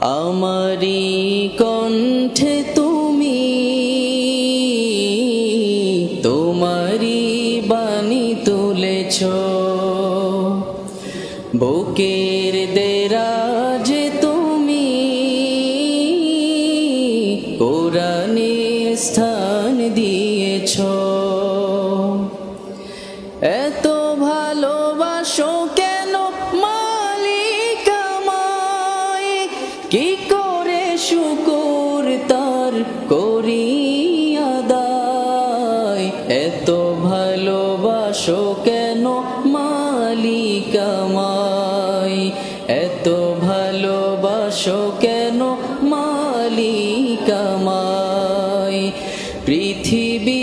আমারি কণ্ঠে তুমি তোমারি বাণী তুলেছ, বুকের দেরাজে তুমি কোরআনে স্থান দিয়েছ। এত ভালোবাসো কেন মালিক আমায়, কি করে শুকর তার করি আদায়। এত ভালোবাসো কেন মালিক আমায়, এত ভালোবাসো কেন মালিক আমায়। পৃথিবী